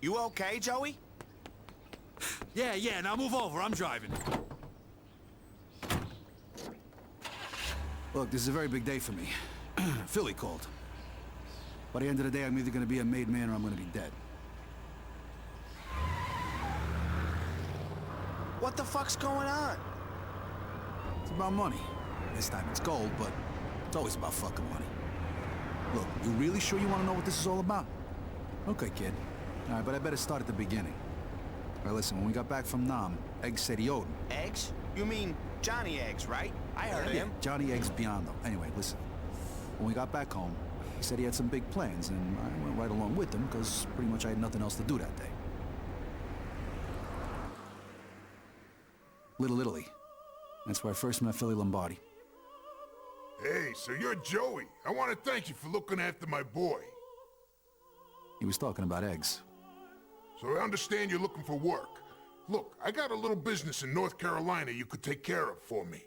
You okay, Joey? Yeah, now move over, I'm driving. Look, this is a very big day for me. Philly called. By the end of the day, I'm either gonna be a made man or I'm gonna be dead. What the fuck's going on? It's about money. This time it's gold, but it's always about fucking money. Look, you really sure you want to know what this is all about? Okay, kid. All right, but I better start at the beginning. All right, listen, when we got back from Nam, Eggs said he owed him. Eggs? You mean Johnny Eggs, right? I heard of him. Johnny Eggs Biondo. Anyway, listen. When we got back home, he said he had some big plans, and I went right along with him, because pretty much I had nothing else to do that day. Little Italy. That's where I first met Philly Lombardi. Hey, so you're Joey. I want to thank you for looking after my boy. He was talking about eggs. So I understand you're looking for work. Look, I got a little business in North Carolina you could take care of for me.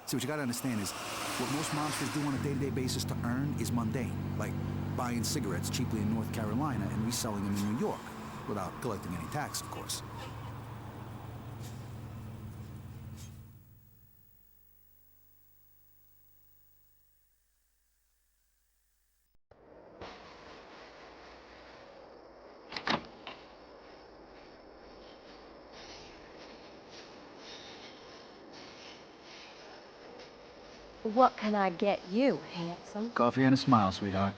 See, what you gotta understand is, what most mobsters do on a day-to-day basis to earn is mundane. Like buying cigarettes cheaply in North Carolina and reselling them in New York, without collecting any tax, of course. What can I get you, handsome? Coffee and a smile, sweetheart.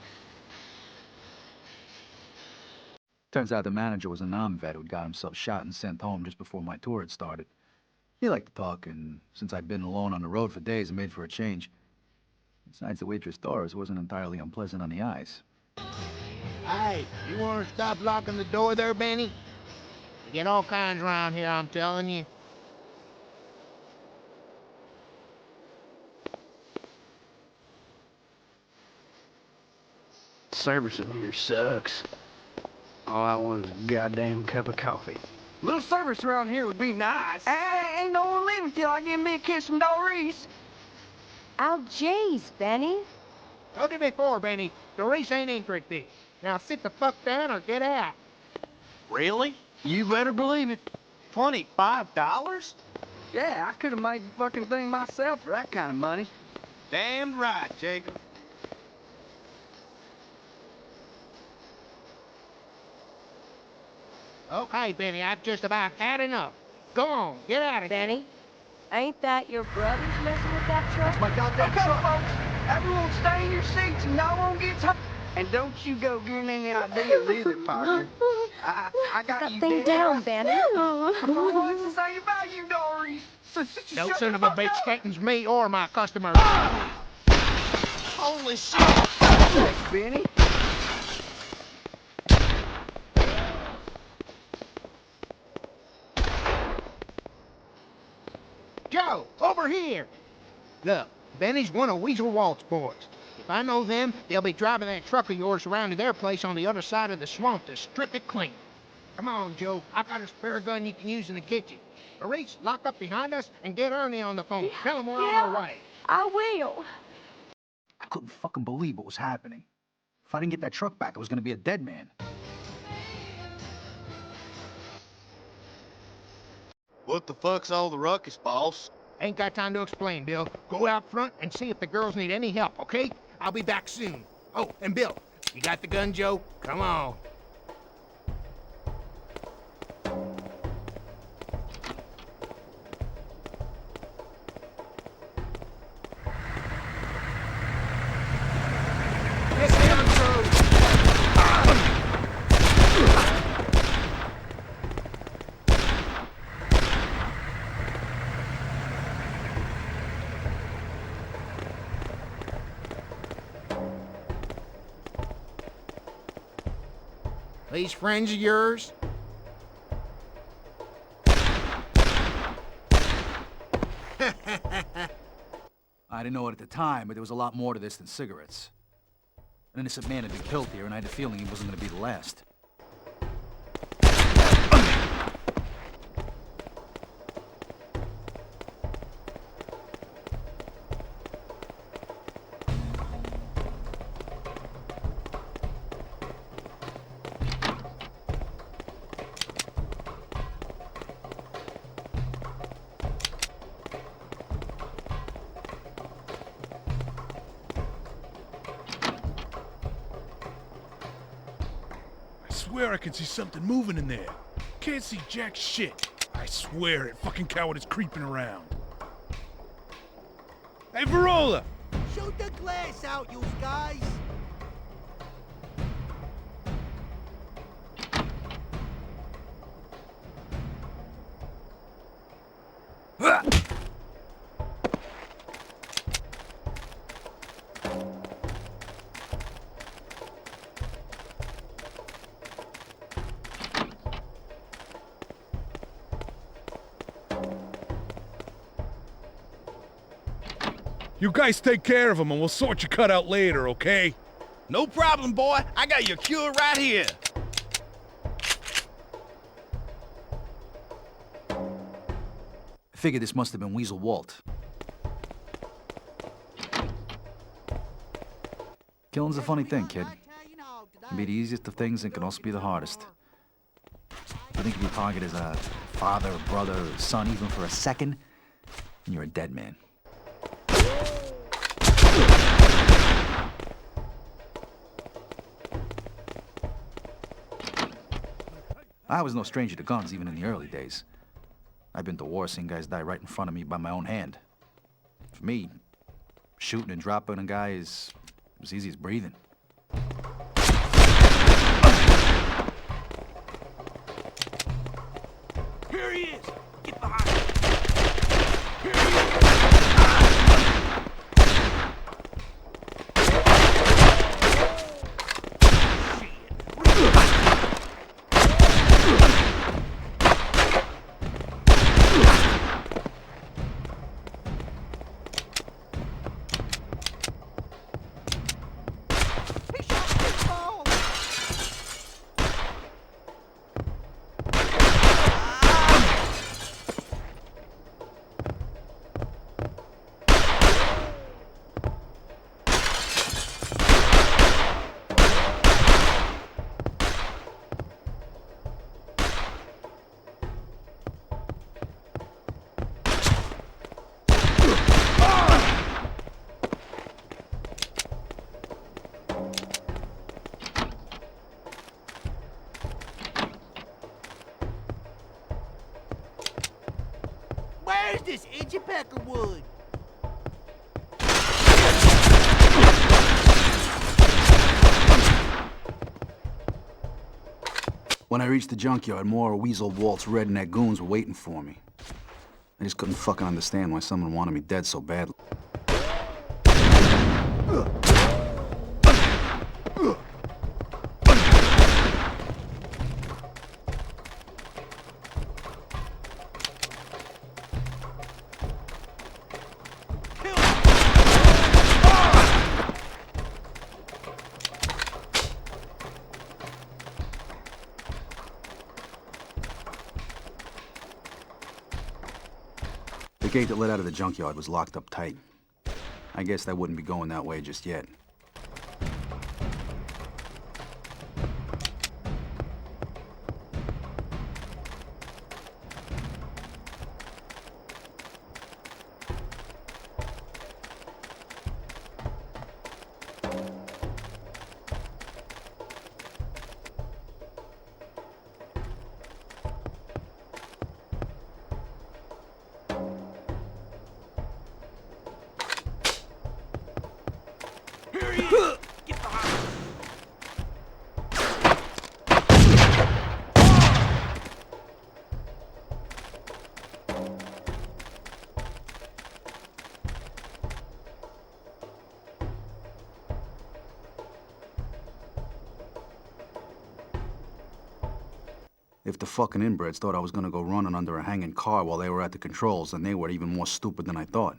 Turns out the manager was a non-vet who'd got himself shot and sent home just before my tour had started. He liked to talk, and since I'd been alone on the road for days, I made for a change. Besides, the waitress Doris wasn't entirely unpleasant on the eyes. Hey, you want to stop locking the door there, Benny? You get all kinds around here, I'm telling you. Service in here sucks. All I want is a goddamn cup of coffee. A little service around here would be nice. Ain't no one leaving till I give me a kiss from Doris. Oh, jeez, Benny. Told you before, Benny. Doris ain't interested. Now sit the fuck down or get out. Really? You better believe it. $25? Yeah, I could have made the fucking thing myself for that kind of money. Damn right, Jacob. Okay, Benny, I've just about had enough. Go on, get out of here. Benny, ain't that your brothers messing with that truck? My goddamn truck, folks. Everyone stay in your seats and no one gets hurt. And don't you go getting any ideas either, partner. I got Put you that thing down, Benny. What's to say about you, Doris? No son of a bitch threatens me or my customers. Holy shit! Thanks, Benny. Joe, over here. Look, Benny's one of Weasel Walt's boys. If I know them, they'll be driving that truck of yours around to their place on the other side of the swamp to strip it clean. Come on, Joe. I've got a spare gun you can use in the kitchen. Maurice, lock up behind us and get Ernie on the phone. Tell him we're on our way. I will. I couldn't fucking believe what was happening. If I didn't get that truck back, I was gonna be a dead man. What the fuck's all the ruckus, boss? Ain't got time to explain, Bill. Go out front and see if the girls need any help, okay? I'll be back soon. Oh, and Bill, you got the gun, Joe? Come on. These friends of yours? I didn't know it at the time, but there was a lot more to this than cigarettes. An innocent man had been killed here, and I had a feeling he wasn't going to be the last. swear I can see something moving in there. Can't see jack shit. I swear it. Fucking coward is creeping around. Hey, Verola! Shoot the glass out, you guys! You guys take care of him and we'll sort your cut out later, okay? No problem, boy. I got your cure right here. I figured this must have been Weasel Walt. Killing's a funny thing, kid. It can be the easiest of things and can also be the hardest. I think if your target is a father, brother, or son, even for a second, then you're a dead man. I was no stranger to guns, even in the early days. I've been to war seeing guys die right in front of me by my own hand. For me, shooting and dropping a guy is as easy as breathing. Here he is! Get behind him! Here he is! Where's this itchy peckerwood? When I reached the junkyard, more of Weasel Walt's redneck goons were waiting for me. I just couldn't fucking understand why someone wanted me dead so badly. The gate that led out of the junkyard was locked up tight. I guessed I wouldn't be going that way just yet. If the fucking inbreds thought I was gonna go running under a hanging car while they were at the controls, then they were even more stupid than I thought.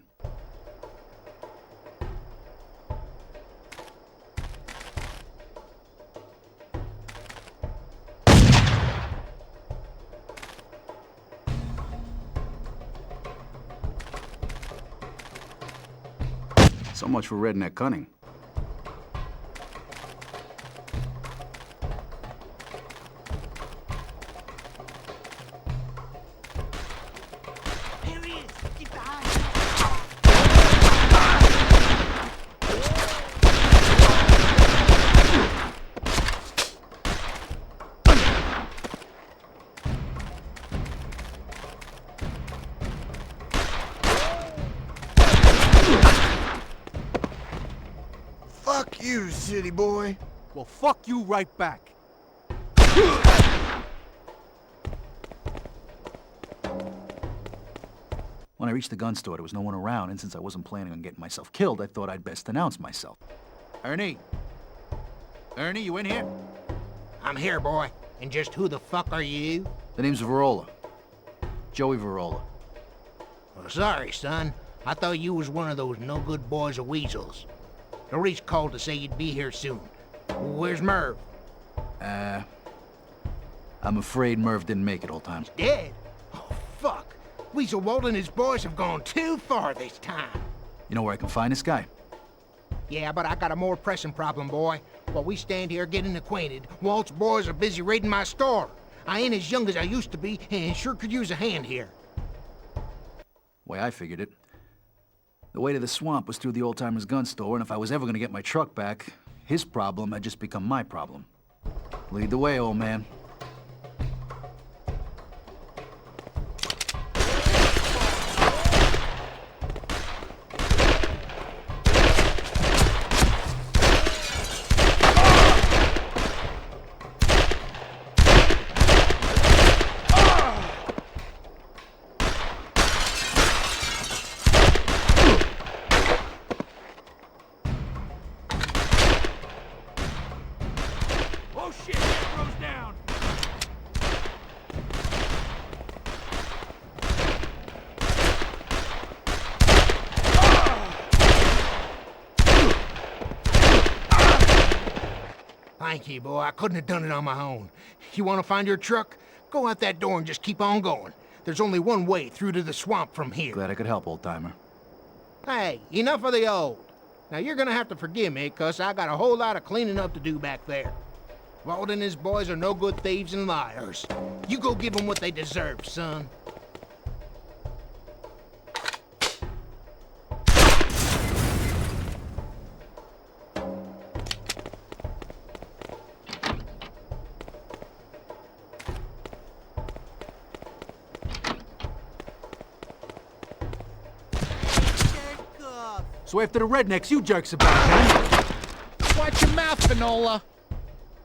So much for redneck cunning. city boy. Well, fuck you right back. When I reached the gun store, there was no one around, and since I wasn't planning on getting myself killed, I thought I'd best announce myself. Ernie? Ernie, you in here? I'm here, boy. And just who the fuck are you? The name's Varola. Joey Varola. Well, sorry, son. I thought you was one of those no-good boys or weasels. The Reese called to say you'd be here soon. Where's Merv? I'm afraid Merv didn't make it, old time. Dead? Oh, fuck. Weasel Walt and his boys have gone too far this time. You know where I can find this guy? Yeah, but I got a more pressing problem, boy. While we stand here getting acquainted, Walt's boys are busy raiding my store. I ain't as young as I used to be, and sure could use a hand here. Way I figured it. The way to the swamp was through the old-timer's gun store, and if I was ever gonna get my truck back, his problem had just become my problem. Lead the way, old man. Oh shit, that goes down. Thank you, boy. I couldn't have done it on my own. You want to find your truck? Go out that door and just keep on going. There's only one way through to the swamp from here. Glad I could help, old-timer. Hey, enough of the old. Now you're gonna have to forgive me, 'cause I got a whole lot of cleaning up to do back there. Walt and his boys are no good thieves and liars. You go give them what they deserve, son. So after the rednecks, you jerks about, huh? Watch your mouth, Finola.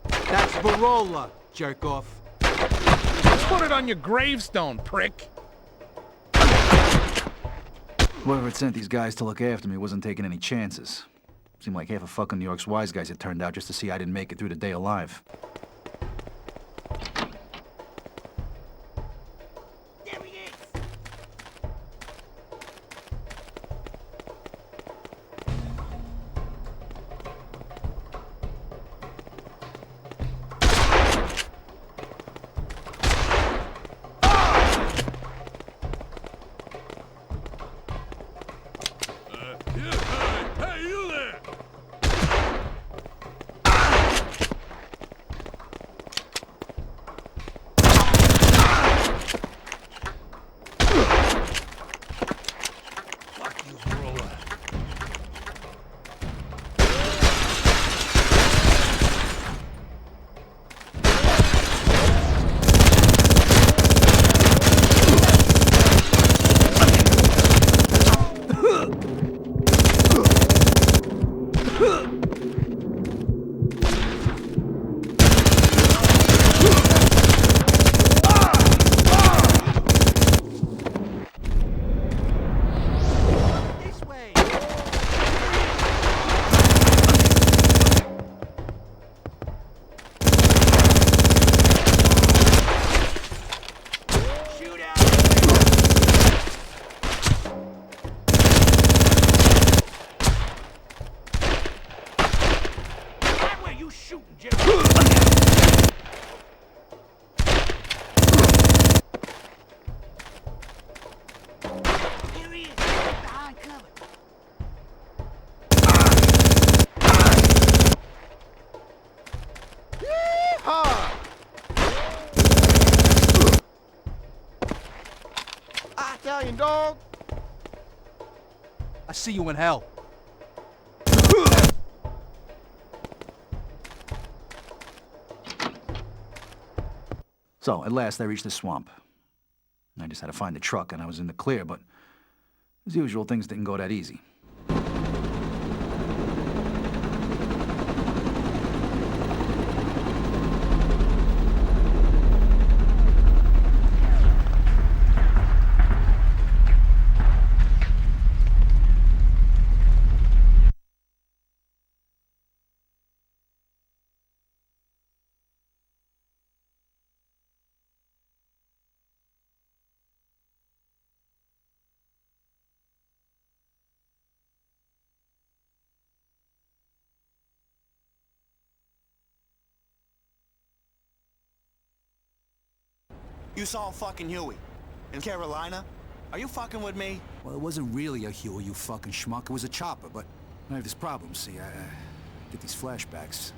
That's Varola, jerk off. Put it on your gravestone, prick. Whoever had sent these guys to look after me wasn't taking any chances. Seemed like half of fucking New York's wise guys had turned out just to see I didn't make it through the day alive. There he is. Hey, you there! Fuck you, Varola. This way. Shoot out. That way you shooting, Jim. Here he is, behind cover. Italian dog. I see you in hell. So, at last, I reached the swamp. I just had to find the truck, and I was in the clear, but as usual, things didn't go that easy. You saw fucking Huey. In Carolina? Are you fucking with me? Well, it wasn't really a Huey, you fucking schmuck. It was a chopper, but I have this problem, see. I get these flashbacks.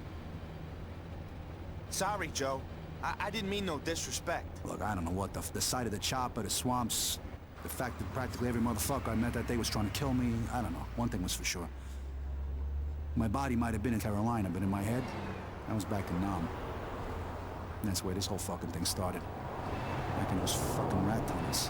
Sorry, Joe. I didn't mean no disrespect. Look, I don't know what the sight of the chopper, the swamps, the fact that practically every motherfucker I met that day was trying to kill me. I don't know. One thing was for sure. My body might have been in Carolina, but in my head, I was back in Nam. And that's where this whole fucking thing started. Back in those fucking rat tunnels.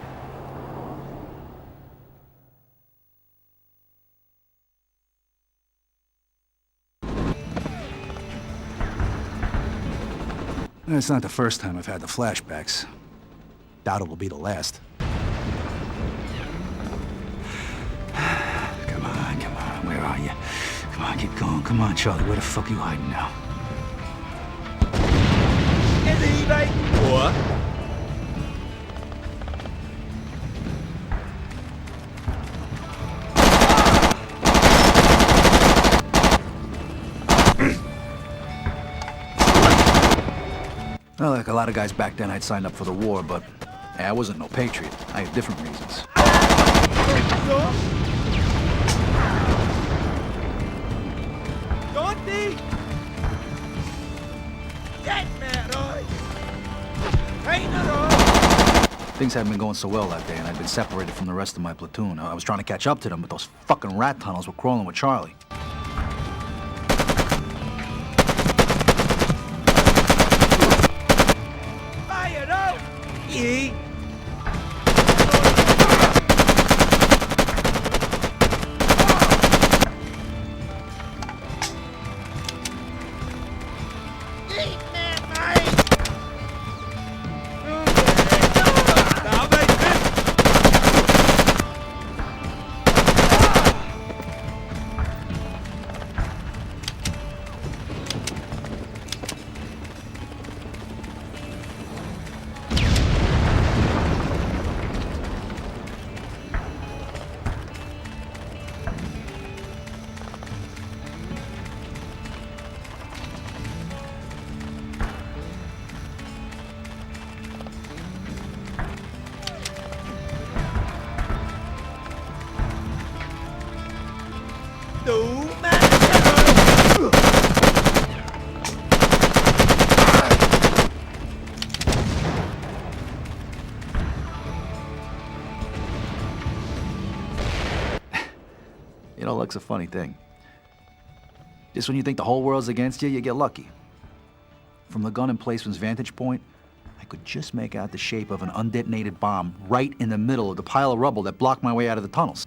It's not the first time I've had the flashbacks. Doubt it will be the last. Come on, where are you? Come on, keep going. Come on, Charlie, where the fuck are you hiding now? Ủa? Well, like a lot of guys back then, I'd signed up for the war, but I wasn't no patriot. I had different reasons. Tốt đi! Chết mẹ rồi! Thấy nó rồi! Things hadn't been going so well that day, and I'd been separated from the rest of my platoon. I was trying to catch up to them, but those fucking rat tunnels were crawling with Charlie. Ai ở đâu? Gì? You know, luck's a funny thing. Just when you think the whole world's against you, you get lucky. From the gun emplacement's vantage point, I could just make out the shape of an undetonated bomb right in the middle of the pile of rubble that blocked my way out of the tunnels.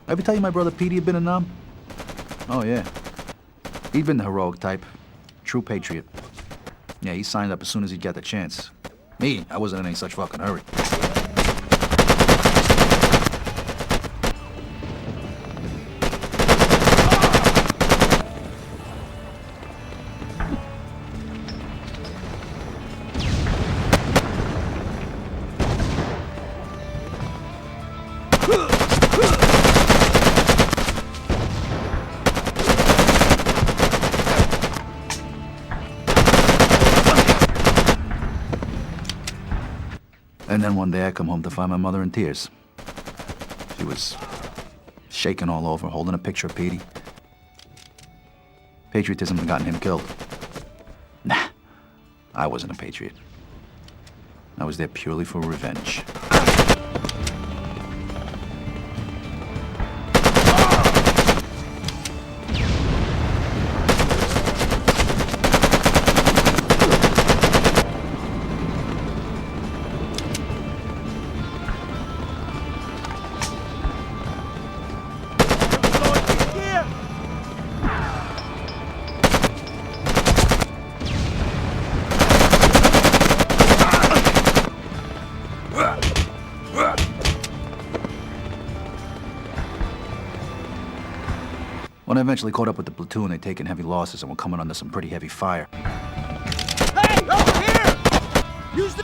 Ever tell you my brother Petey had been in Nam? Oh, yeah. He'd been the heroic type. True patriot. Yeah, he signed up as soon as he'd get the chance. Me, I wasn't in any such fucking hurry. And then one day I come home to find my mother in tears. She was shaking all over, holding a picture of Petey. Patriotism had gotten him killed. Nah, I wasn't a patriot. I was there purely for revenge. When I eventually caught up with the platoon, they'd taken heavy losses and were coming under some pretty heavy fire. Hey, over here! Use the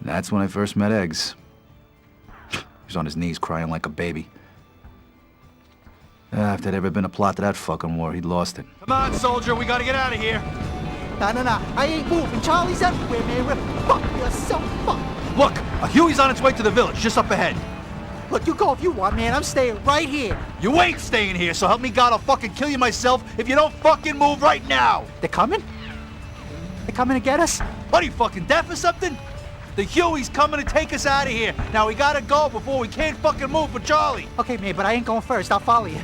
That's when I first met Eggs. He was on his knees crying like a baby. If there'd ever been a plot to that fucking war, he'd lost it. Come on, soldier, we gotta get out of here. Nah, I ain't moving. Charlie's everywhere, man. We're fucked. You're so fucked. Look, a Huey's on its way to the village, just up ahead. Look, you go if you want, man. I'm staying right here. You ain't staying here, so help me God, I'll fucking kill you myself if you don't fucking move right now. They're coming? They're coming to get us? What, are you fucking deaf or something? The Huey's coming to take us out of here. Now we gotta go before we can't fucking move for Charlie. Okay, man, but I ain't going first. I'll follow you.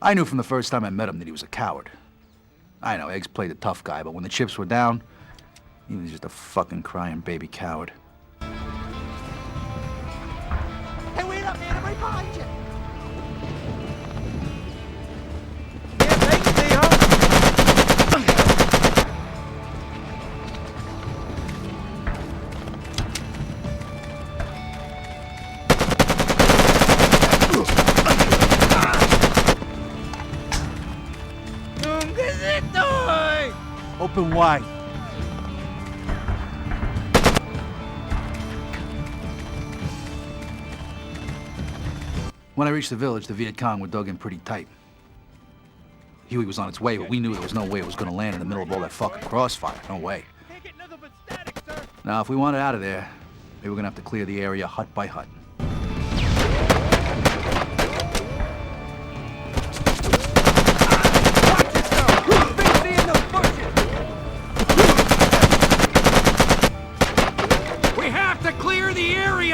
I knew from the first time I met him that he was a coward. I know, Eggs played the tough guy, but when the chips were down, he was just a fucking crying baby coward. Hey, wait up, man. I'm right behind you. Open wide. When I reached the village, the Viet Cong were dug in pretty tight. Huey was on its way, but we knew there was no way it was gonna land in the middle of all that fucking crossfire. No way. Now, if we wanted out of there, we were gonna have to clear the area hut by hut.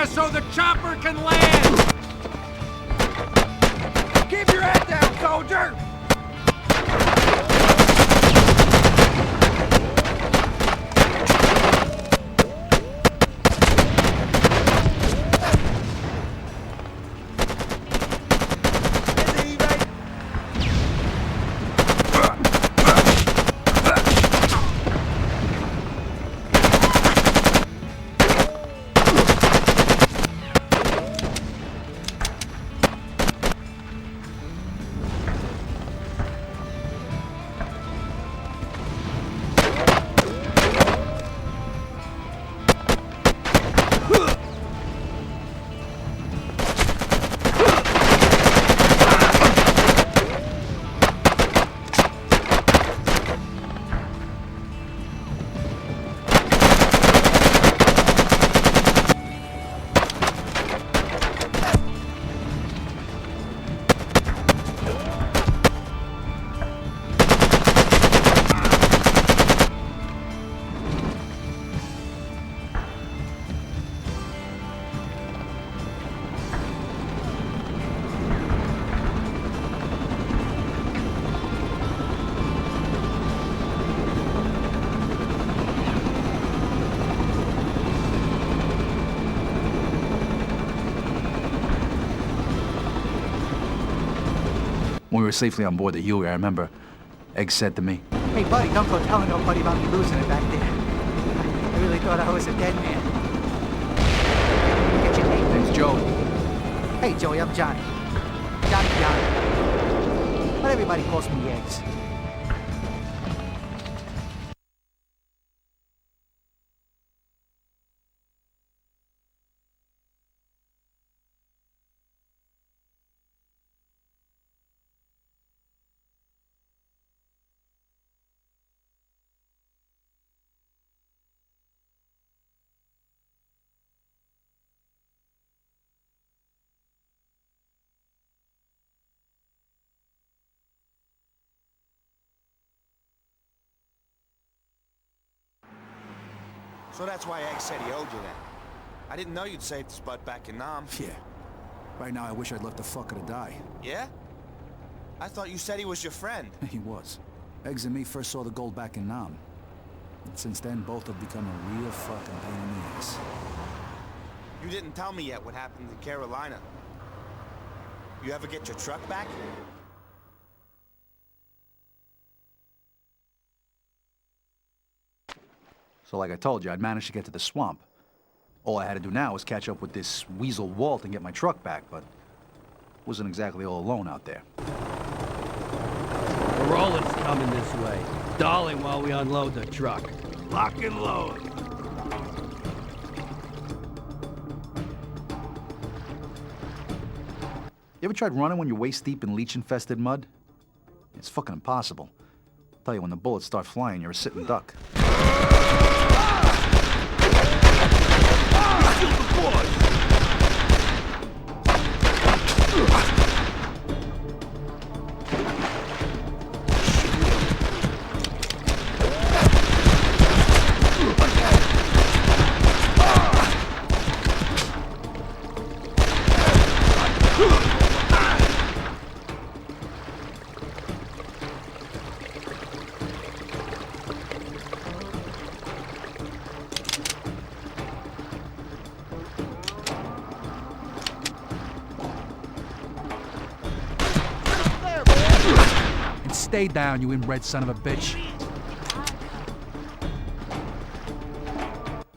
So the chopper can land! Keep your head down, soldier! When we were safely on board the Huey, I remember Egg said to me. Hey, buddy, don't go telling nobody about me losing it back there. I really thought I was a dead man. Get your name. Name's Joey. Hey, Joey, I'm Johnny. Johnny. But everybody calls me Eggs. So that's why Egg said he owed you that. I didn't know you'd saved his butt back in Nam. Yeah. Right now, I wish I'd left the fucker to die. Yeah? I thought you said he was your friend. He was. Eggs and me first saw the gold back in Nam. And since then, both have become a real fucking pain in the ass. You didn't tell me yet what happened in Carolina. You ever get your truck back? So like I told you, I'd managed to get to the swamp. All I had to do now was catch up with this weasel Walt and get my truck back, but wasn't exactly all alone out there. The roller's coming this way. Stalling while we unload the truck. Lock and load. You ever tried running when you're waist deep in leech-infested mud? It's fucking impossible. I'll tell you, when the bullets start flying, you're a sitting duck. Stay down, you inbred son of a bitch.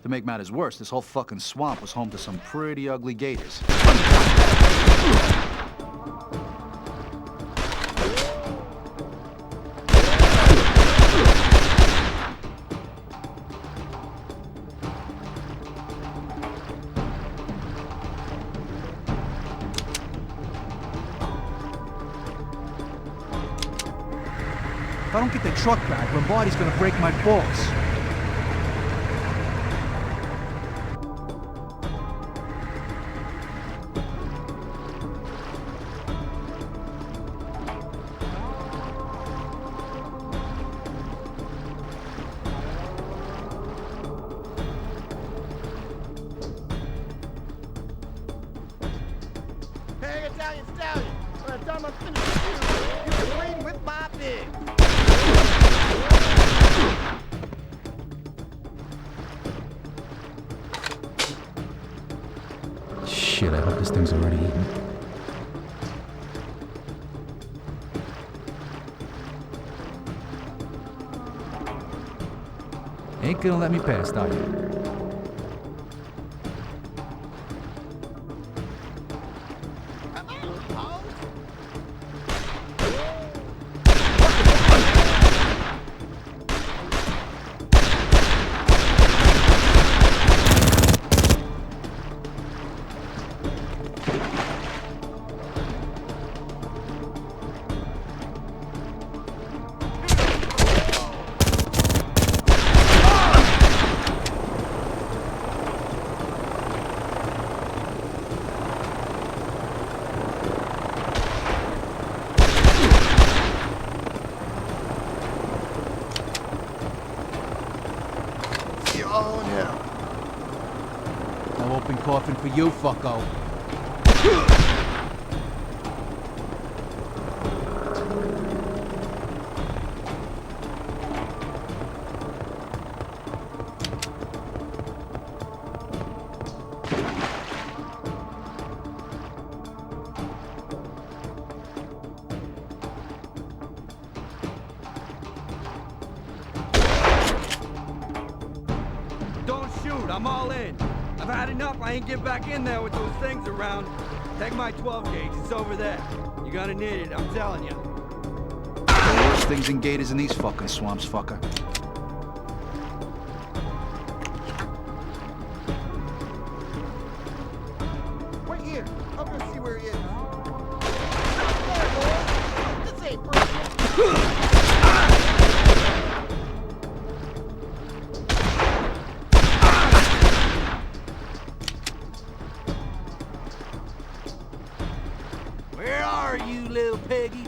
To make matters worse, this whole fucking swamp was home to some pretty ugly gators. If I don't get the truck back, Lombardi's gonna break my balls. Hey, Italian stallion! By the time I finish with you, you're playing with my pig! Shit, I hope this thing's already eaten. Ain't gonna let me pass, are you? No open coffin for you, fucko. I'm all in. I've had enough. I ain't get back in there with those things around. Take my 12 gauge. It's over there. You're gonna need it, I'm telling you. The worst things in gators in these fucking swamps, fucker. Wait here. I'm gonna see where he is. There, boy. This ain't perfect. Where are you, little piggy?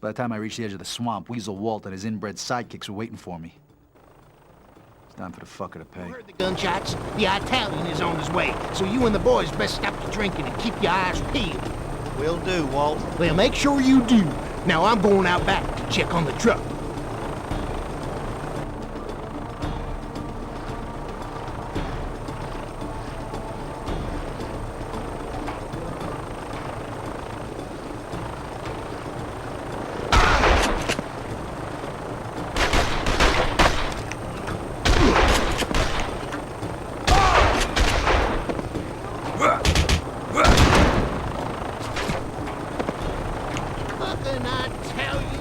By the time I reached the edge of the swamp, Weasel Walt and his inbred sidekicks were waiting for me. It's time for the fucker to pay. Heard the gunshots? The Italian is on his way, so you and the boys best stop your drinking and keep your eyes peeled. Will do, Walt. Well, make sure you do. Now I'm going out back to check on the truck. Fucking I tell you.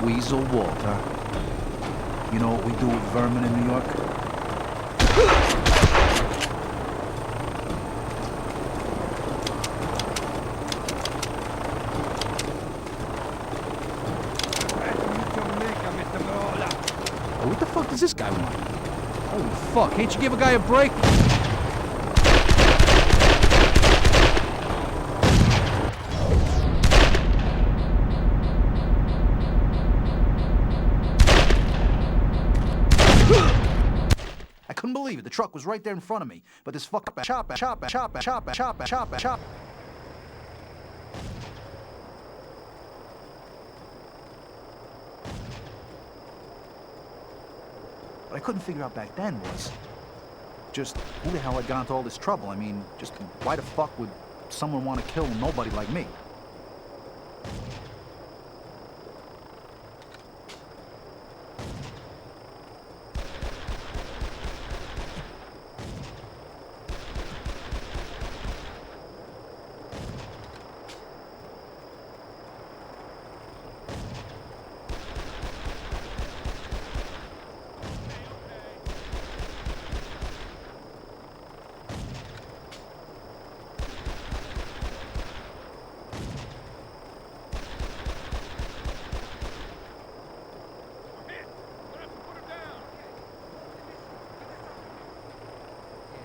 Weasel Walt, huh? You know what we do with vermin in New York? Oh, what the fuck does this guy want? Holy fuck, can't you give a guy a break? I couldn't believe it. The truck was right there in front of me. But this fucker chop. What I couldn't figure out back then was just who the hell had gone to all this trouble. I mean, just why the fuck would someone want to kill nobody like me?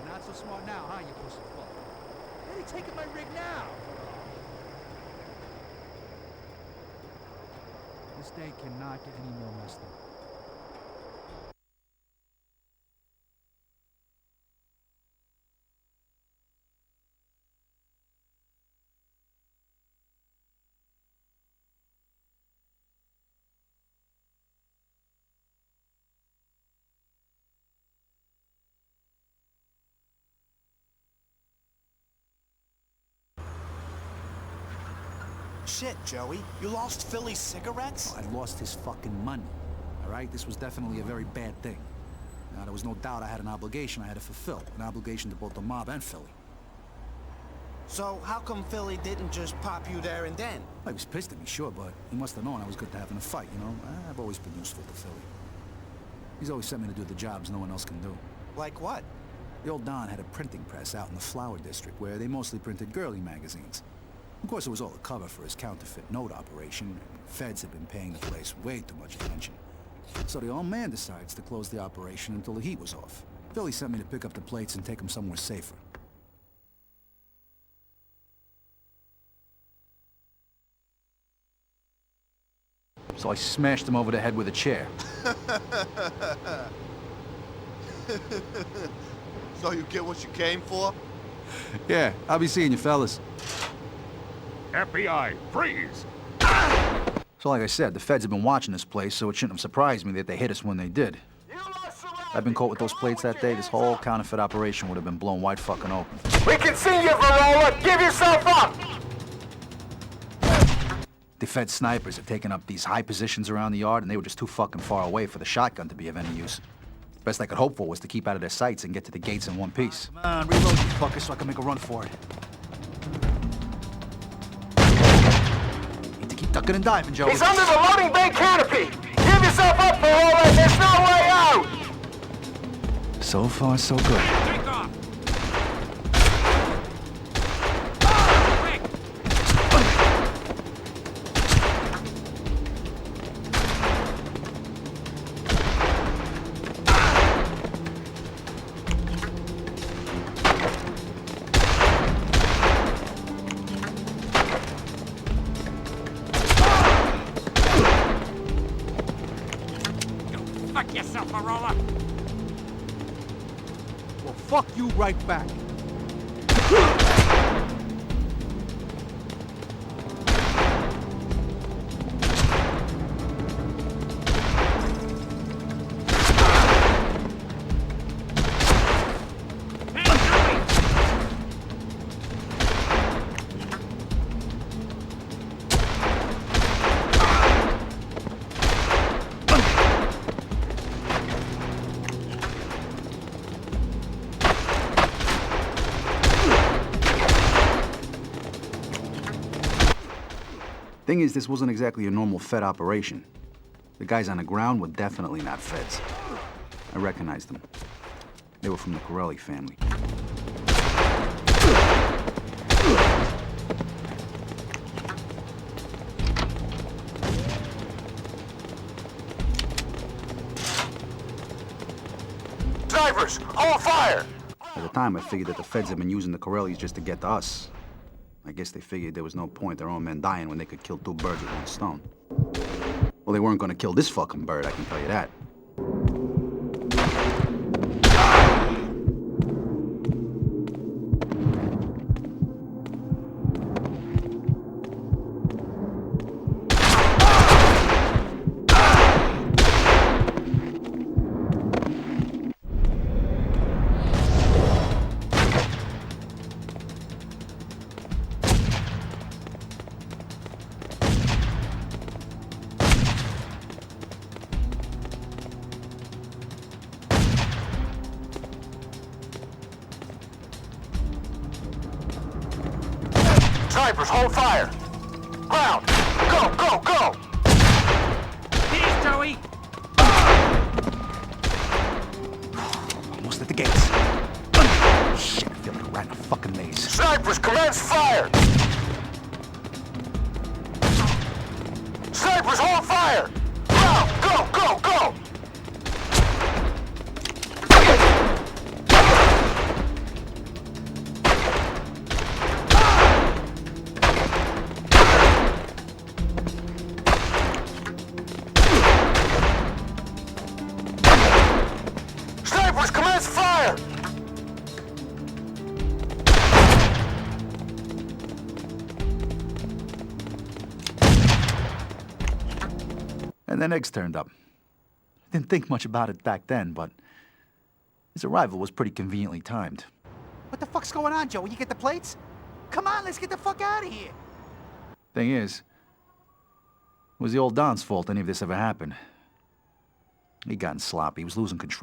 Not so smart now, huh, you pussy fuck? Where are you taking my rig now? This day cannot get any more messed up. Shit, Joey. You lost Philly's cigarettes? I lost his fucking money. All right? This was definitely a very bad thing. Now, there was no doubt I had an obligation I had to fulfill. An obligation to both the mob and Philly. So how come Philly didn't just pop you there and then? Well, he was pissed at me, sure, but he must have known I was good to have in a fight, you know? I've always been useful to Philly. He's always sent me to do the jobs no one else can do. Like what? The old Don had a printing press out in the Flower District where they mostly printed girly magazines. Of course, it was all a cover for his counterfeit note operation. Feds had been paying the place way too much attention. So the old man decides to close the operation until the heat was off. Philly sent me to pick up the plates and take them somewhere safer. So I smashed him over the head with a chair. So you get what you came for? Yeah, I'll be seeing you fellas. FBI, freeze! So like I said, the feds have been watching this place, so it shouldn't have surprised me that they hit us when they did. If I'd been caught with those plates that day, this whole counterfeit operation would have been blown wide fucking open. We can see you, Varrola! Give yourself up! The Fed snipers have taken up these high positions around the yard, and they were just too fucking far away for the shotgun to be of any use. Best I could hope for was to keep out of their sights and get to the gates in one piece. Come on, reload, you fuckers, so I can make a run for it. Need to keep ducking and diving, Joey. He's under the loading bay canopy! Give yourself up, Varrola! There's no way out! So far, so good. Take off! Fuck yourself, Varrola! Well, fuck you right back. Thing is, this wasn't exactly a normal Fed operation. The guys on the ground were definitely not Feds. I recognized them. They were from the Corelli family. Snipers, hold fire! At the time, I figured that the Feds had been using the Corellis just to get to us. I guess they figured there was no point their own men dying when they could kill two birds with one stone. Well, they weren't gonna kill this fucking bird, I can tell you that. Snipers, hold fire! Ground! Go, go, go! Here's Joey! Almost at the gates. Shit, I feel like a rat in a fucking maze. Snipers, commence fire! Snipers, hold fire! Ground! Go, go, go! Snipers, commence fire! And then eggs turned up. Didn't think much about it back then, but his arrival was pretty conveniently timed. What the fuck's going on, Joey? You get the plates? Come on, let's get the fuck out of here. Thing is, it was the old Don's fault any of this ever happened. He'd gotten sloppy. He was losing control.